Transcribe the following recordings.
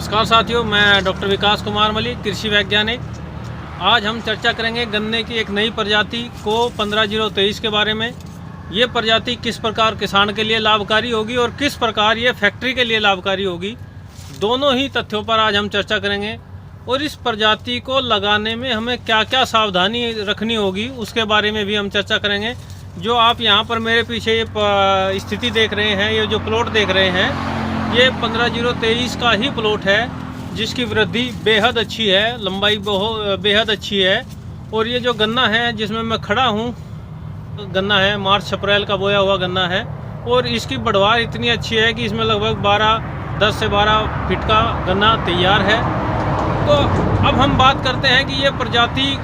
नमस्कार साथियों, मैं डॉक्टर विकास कुमार मलिक, कृषि वैज्ञानिक। आज हम चर्चा करेंगे गन्ने की एक नई प्रजाति को 15023 के बारे में। ये प्रजाति किस प्रकार किसान के लिए लाभकारी होगी और किस प्रकार ये फैक्ट्री के लिए लाभकारी होगी, दोनों ही तथ्यों पर आज हम चर्चा करेंगे। और इस प्रजाति को लगाने में हमें क्या क्या सावधानी रखनी होगी उसके बारे में भी हम चर्चा करेंगे। जो आप यहाँ पर मेरे पीछे ये स्थिति देख रहे हैं, ये जो प्लॉट देख रहे हैं, ये 15023 का ही प्लॉट है, जिसकी वृद्धि बेहद अच्छी है, लंबाई बेहद अच्छी है। और ये जो गन्ना है जिसमें मैं खड़ा हूँ, गन्ना है मार्च अप्रैल का बोया हुआ गन्ना है, और इसकी बढ़वार इतनी अच्छी है कि इसमें लगभग 10 से 12 फीट का गन्ना तैयार है। तो अब हम बात करते हैं कि ये प्रजाति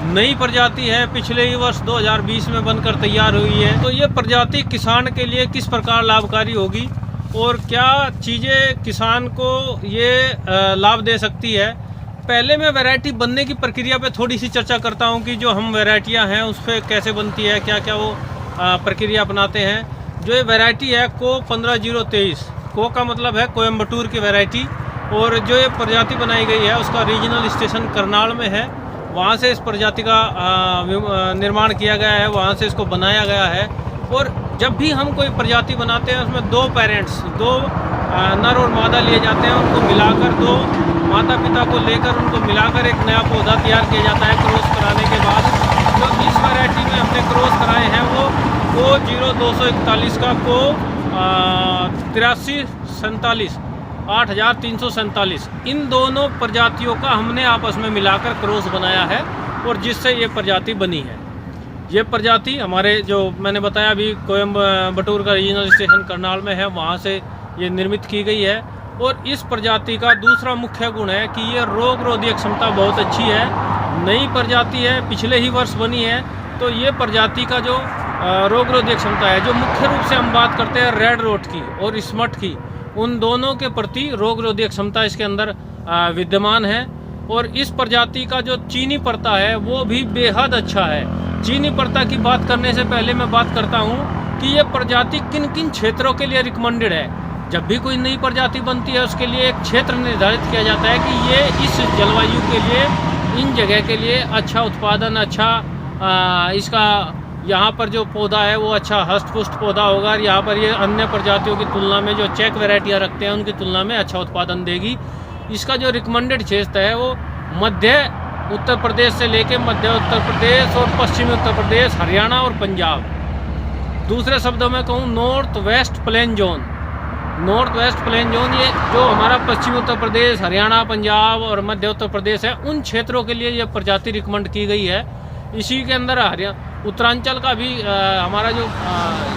नई प्रजाति है, पिछले ही वर्ष 2020 में बनकर तैयार हुई है। तो ये प्रजाति किसान के लिए किस प्रकार लाभकारी होगी और क्या चीज़ें किसान को ये लाभ दे सकती है। पहले मैं वैरायटी बनने की प्रक्रिया पे थोड़ी सी चर्चा करता हूँ कि जो हम वैरायटियाँ हैं उस पर कैसे बनती है, क्या क्या वो प्रक्रिया अपनाते हैं। जो ये वैरायटी है को 15023, को का मतलब है कोयम्बटूर की वैरायटी, और जो ये प्रजाति बनाई गई है उसका रीजनल स्टेशन करनाल में है। वहाँ से इस प्रजाति का निर्माण किया गया है, वहाँ से इसको बनाया गया है। और जब भी हम कोई प्रजाति बनाते हैं उसमें दो नर और मादा लिए जाते हैं, उनको मिलाकर, दो माता पिता को लेकर उनको मिलाकर एक नया पौधा तैयार किया जाता है क्रॉस कराने के बाद। जो इस वैरायटी में हमने क्रॉस कराए हैं वो 0241 का को 8347 8347, इन दोनों प्रजातियों का हमने आपस में मिलाकर क्रॉस बनाया है और जिससे ये प्रजाति बनी है। ये प्रजाति हमारे जो मैंने बताया अभी कोयम्बटूर का रीजनल स्टेशन करनाल में है, वहाँ से ये निर्मित की गई है। और इस प्रजाति का दूसरा मुख्य गुण है कि ये रोग रोधक क्षमता बहुत अच्छी है। नई प्रजाति है, पिछले ही वर्ष बनी है। तो ये प्रजाति का जो रोग रोधक क्षमता है, जो मुख्य रूप से हम बात करते हैं रेड रोट की और स्मट की, उन दोनों के प्रति रोग रोधक क्षमता इसके अंदर विद्यमान है। और इस प्रजाति का जो चीनी पत्ता है वो भी बेहद अच्छा है। चीनी पत्ता की बात करने से पहले मैं बात करता हूँ कि ये प्रजाति किन किन क्षेत्रों के लिए रिकमेंडेड है। जब भी कोई नई प्रजाति बनती है उसके लिए एक क्षेत्र निर्धारित किया जाता है कि ये इस जलवायु के लिए, इन जगह के लिए अच्छा उत्पादन, अच्छा इसका यहाँ पर जो पौधा है वो अच्छा हष्ट पुष्ट पौधा होगा, और यहाँ पर ये अन्य प्रजातियों की तुलना में जो चेक वैरायटियाँ रखते हैं उनकी तुलना में अच्छा उत्पादन देगी। इसका जो रिकमेंडेड क्षेत्र है वो मध्य उत्तर प्रदेश से लेके मध्य उत्तर प्रदेश और पश्चिमी उत्तर प्रदेश, हरियाणा और पंजाब। दूसरे शब्दों में कहूँ नॉर्थ वेस्ट प्लेन जोन, ये जो हमारा पश्चिमी उत्तर प्रदेश, हरियाणा, पंजाब और मध्य उत्तर प्रदेश है, उन क्षेत्रों के लिए ये प्रजाति रिकमेंड की गई है। इसी के अंदर उत्तरांचल का भी हमारा जो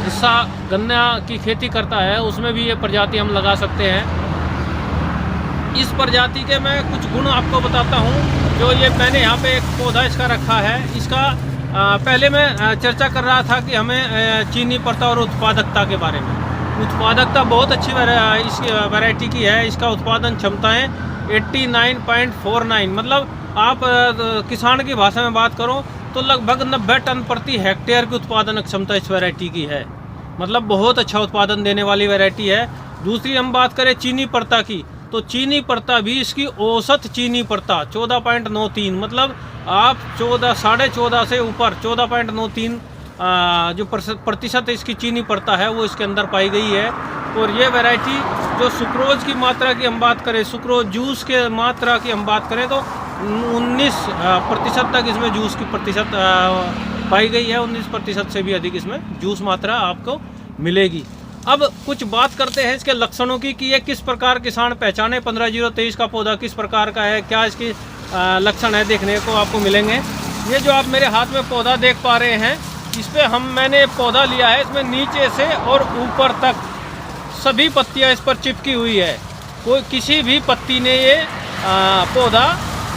हिस्सा गन्ना की खेती करता है उसमें भी ये प्रजाति हम लगा सकते हैं। इस प्रजाति के मैं कुछ गुण आपको बताता हूँ। जो ये मैंने यहाँ पे एक पौधा इसका रखा है, इसका पहले मैं चर्चा कर रहा था कि हमें चीनी पत्ता और उत्पादकता के बारे में। उत्पादकता बहुत अच्छी इस वैरायटी की है। इसका उत्पादन क्षमताएँ 89.49, मतलब आप किसान की भाषा में बात करो तो लगभग 90 टन प्रति हेक्टेयर की उत्पादन क्षमता इस वैरायटी की है। मतलब बहुत अच्छा उत्पादन देने वाली वैरायटी है। दूसरी हम बात करें चीनी पत्ता की, तो चीनी पत्ता भी इसकी औसत चीनी पत्ता 14.93, मतलब आप 14.5 से ऊपर 14.93 जो प्रतिशत इसकी चीनी पत्ता है वो इसके अंदर पाई गई है। और ये वैरायटी जो सुक्रोज की मात्रा की हम बात करें, सुक्रोज जूस के मात्रा की हम बात करें तो 19% तक इसमें जूस की प्रतिशत पाई गई है। 19% से भी अधिक इसमें जूस मात्रा आपको मिलेगी। अब कुछ बात करते हैं इसके लक्षणों की कि ये किस प्रकार किसान पहचाने 15023 का पौधा किस प्रकार का है, क्या इसकी लक्षण है देखने को आपको मिलेंगे। ये जो आप मेरे हाथ में पौधा देख पा रहे हैं, इस पर मैंने पौधा लिया है, इसमें नीचे से और ऊपर तक सभी पत्तियां इस पर चिपकी हुई है। कोई किसी भी पत्ती ने ये पौधा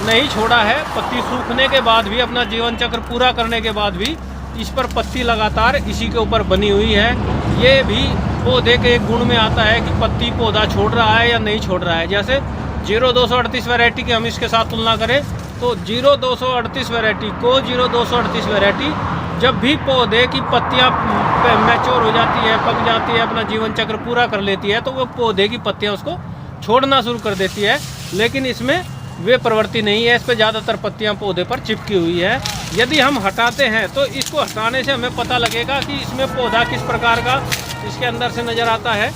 नहीं छोड़ा है। पत्ती सूखने के बाद भी, अपना जीवन चक्र पूरा करने के बाद भी इस पर पत्ती लगातार इसी के ऊपर बनी हुई है। ये भी पौधे के एक गुण में आता है कि पत्ती पौधा छोड़ रहा है या नहीं छोड़ रहा है। जैसे 0238 वैरायटी की हम इसके साथ तुलना करें तो 0238 वैरायटी को 0238 वैरायटी जब भी पौधे की पत्तियां मैच्योर हो जाती है, पक जाती है, अपना जीवन चक्र पूरा कर लेती है, तो वो पौधे की पत्तियां उसको छोड़ना शुरू कर देती है, लेकिन इसमें वे प्रवृत्ति नहीं है। इस पर ज़्यादातर पत्तियां पौधे पर चिपकी हुई है। यदि हम हटाते हैं तो इसको हटाने से हमें पता लगेगा कि इसमें पौधा किस प्रकार का इसके अंदर से नज़र आता है।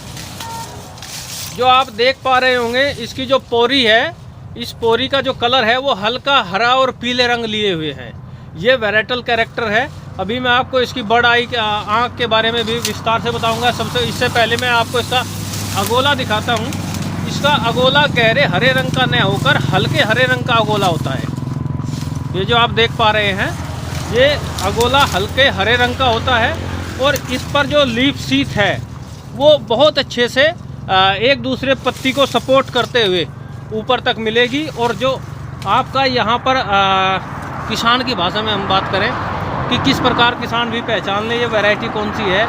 जो आप देख पा रहे होंगे, इसकी जो पोरी है, इस पोरी का जो कलर है वो हल्का हरा और पीले रंग लिए हुए हैं। ये वेराइटल कैरेक्टर है। अभी मैं आपको इसकी बर्ड आई आँख के बारे में भी विस्तार से बताऊंगा। इससे पहले मैं आपको इसका अगोला दिखाता हूँ। इसका अगोला गहरे हरे रंग का न होकर हल्के हरे रंग का अगोला होता है। ये जो आप देख पा रहे हैं, ये अगोला हल्के हरे रंग का होता है और इस पर जो लीफ सीथ है वो बहुत अच्छे से एक दूसरे पत्ती को सपोर्ट करते हुए ऊपर तक मिलेगी। और जो आपका यहाँ पर किसान की भाषा में हम बात करें कि किस प्रकार किसान भी पहचान ले ये वैरायटी कौन सी है,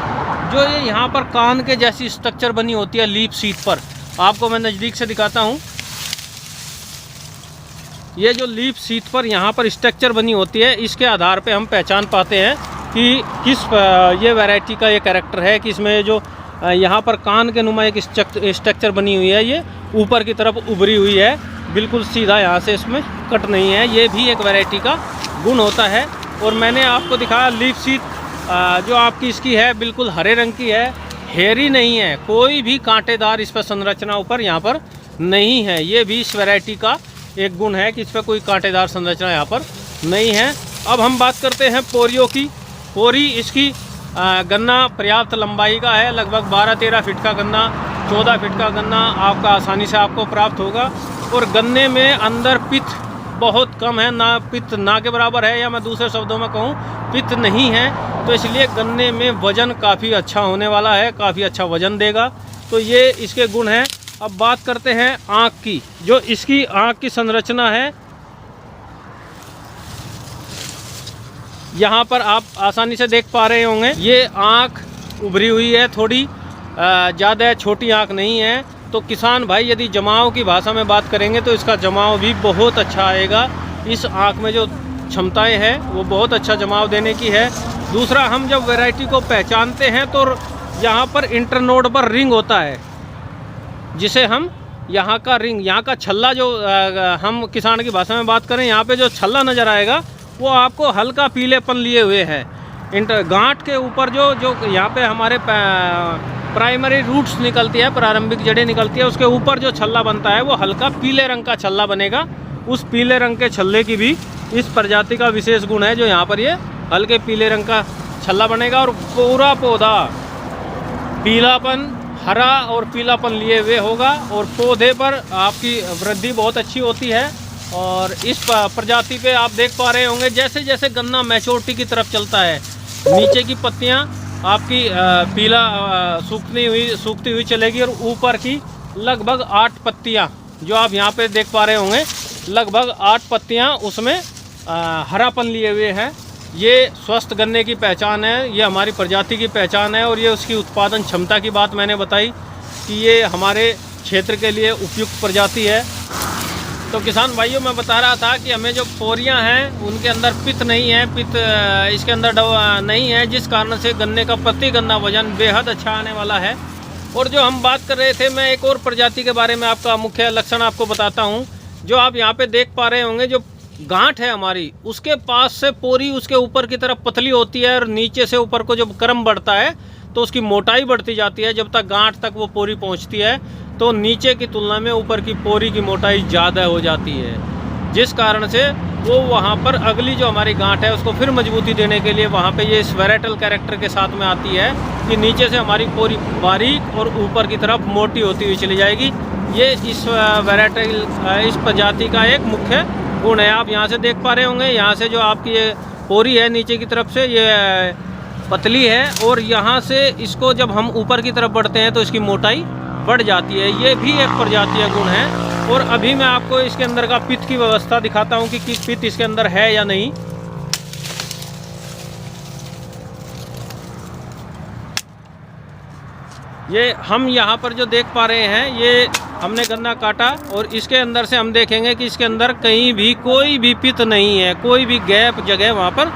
जो ये यहाँ पर कान के जैसी स्ट्रक्चर बनी होती है लीफ सीथ पर। आपको मैं नज़दीक से दिखाता हूँ। ये जो लीफ सीथ पर यहाँ पर स्ट्रक्चर बनी होती है, इसके आधार पे हम पहचान पाते हैं कि किस ये वैरायटी का ये कैरेक्टर है। कि इसमें जो यहाँ पर कान के नुमा एक स्ट्रक्चर बनी हुई है, ये ऊपर की तरफ उभरी हुई है, बिल्कुल सीधा, यहाँ से इसमें कट नहीं है। ये भी एक वैरायटी का गुण होता है। और मैंने आपको दिखाया लीफ सीथ जो आपकी इसकी है बिल्कुल हरे रंग की है, हेरी नहीं है, कोई भी कांटेदार इस पर संरचना ऊपर यहाँ पर नहीं है। ये भी इस वैरायटी का एक गुण है कि इस पर कोई कांटेदार संरचना यहाँ पर नहीं है। अब हम बात करते हैं पोरियों की। पोरी इसकी गन्ना पर्याप्त लंबाई का है, लगभग 12-13 फीट का गन्ना, 14 फीट का गन्ना आपका आसानी से आपको प्राप्त होगा। और गन्ने में अंदर पित्त बहुत कम है, ना पित्त ना के बराबर है, या मैं दूसरे शब्दों में कहूँ पित्त नहीं है। तो इसलिए गन्ने में वज़न काफ़ी अच्छा होने वाला है, काफ़ी अच्छा वज़न देगा। तो ये इसके गुण हैं। अब बात करते हैं आँख की। जो इसकी आँख की संरचना है, यहाँ पर आप आसानी से देख पा रहे होंगे, ये आँख उभरी हुई है, थोड़ी ज़्यादा छोटी आँख नहीं है। तो किसान भाई यदि जमाव की भाषा में बात करेंगे तो इसका जमाव भी बहुत अच्छा आएगा। इस आँख में जो क्षमताएं हैं वो बहुत अच्छा जमाव देने की है। दूसरा, हम जब वैरायटी को पहचानते हैं तो यहाँ पर इंटरनोड पर रिंग होता है, जिसे हम यहाँ का रिंग, यहाँ का छल्ला, जो हम किसान की भाषा में बात करें, यहाँ पे जो छल्ला नज़र आएगा वो आपको हल्का पीलेपन लिए हुए है। गांठ के ऊपर जो यहाँ पे हमारे प्राइमरी रूट्स निकलती है, प्रारंभिक जड़ें निकलती है, उसके ऊपर जो छल्ला बनता है वो हल्का पीले रंग का छल्ला बनेगा। उस पीले रंग के छल्ले की भी इस प्रजाति का विशेष गुण है, जो यहाँ पर ये हल्के पीले रंग का छल्ला बनेगा। और पूरा पौधा पीलापन, हरा और पीलापन लिए हुए होगा और पौधे पर आपकी वृद्धि बहुत अच्छी होती है। और इस प्रजाति पे आप देख पा रहे होंगे, जैसे जैसे गन्ना मैच्योरिटी की तरफ चलता है, नीचे की पत्तियाँ आपकी पीला सूखती हुई चलेगी और ऊपर की लगभग 8 पत्तियाँ जो आप यहाँ पे देख पा रहे होंगे, लगभग 8 पत्तियाँ उसमें हरापन लिए हुए हैं। ये स्वस्थ गन्ने की पहचान है, ये हमारी प्रजाति की पहचान है। और ये उसकी उत्पादन क्षमता की बात मैंने बताई कि ये हमारे क्षेत्र के लिए उपयुक्त प्रजाति है। तो किसान भाइयों, मैं बता रहा था कि हमें जो पोरियां हैं उनके अंदर पित्त नहीं है, पित्त इसके अंदर नहीं है, जिस कारण से गन्ने का प्रति गन्ना वजन बेहद अच्छा आने वाला है। और जो हम बात कर रहे थे, मैं एक और प्रजाति के बारे में आपका मुख्य लक्षण आपको बताता हूँ। जो आप यहाँ पे देख पा रहे होंगे, जो गांठ है हमारी, उसके पास से पोरी उसके ऊपर की तरफ पतली होती है और नीचे से ऊपर को जब क्रम बढ़ता है तो उसकी मोटाई बढ़ती जाती है। जब तक गांठ तक वो पोरी पहुँचती है तो नीचे की तुलना में ऊपर की पोरी की मोटाई ज़्यादा हो जाती है, जिस कारण से वो वहाँ पर अगली जो हमारी गांठ है उसको फिर मजबूती देने के लिए वहाँ पे ये इस वेराइटल कैरेक्टर के साथ में आती है कि नीचे से हमारी पोरी बारीक और ऊपर की तरफ मोटी होती हुई चली जाएगी। ये इस वेराइटल, इस प्रजाति का एक मुख्य गुण है। आप यहाँ से देख पा रहे होंगे, यहाँ से जो आपकी ये पोरी है नीचे की तरफ से ये पतली है और यहाँ से इसको जब हम ऊपर की तरफ बढ़ते हैं तो इसकी मोटाई बढ़ जाती है। ये भी एक प्रजातीय गुण है। और अभी मैं आपको इसके अंदर का पित्त की व्यवस्था दिखाता हूँ कि पित्त इसके अंदर है या नहीं। ये हम यहाँ पर जो देख पा रहे हैं, ये हमने गन्ना काटा और इसके अंदर से हम देखेंगे कि इसके अंदर कहीं भी कोई भी पित्त नहीं है, कोई भी गैप जगह वहाँ पर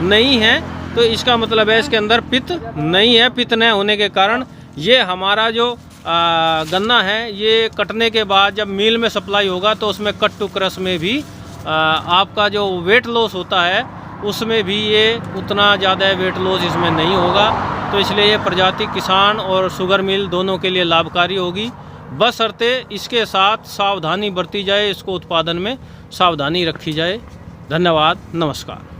नहीं है। तो इसका मतलब है इसके अंदर पित्त नहीं है। पित्त न होने के कारण ये हमारा जो गन्ना है ये कटने के बाद जब मिल में सप्लाई होगा तो उसमें कट टू क्रश में भी आपका जो वेट लॉस होता है उसमें भी ये उतना ज़्यादा वेट लॉस इसमें नहीं होगा। तो इसलिए ये प्रजाति किसान और शुगर मिल दोनों के लिए लाभकारी होगी, बशर्ते इसके साथ सावधानी बरती जाए, इसको उत्पादन में सावधानी रखी जाए। धन्यवाद, नमस्कार।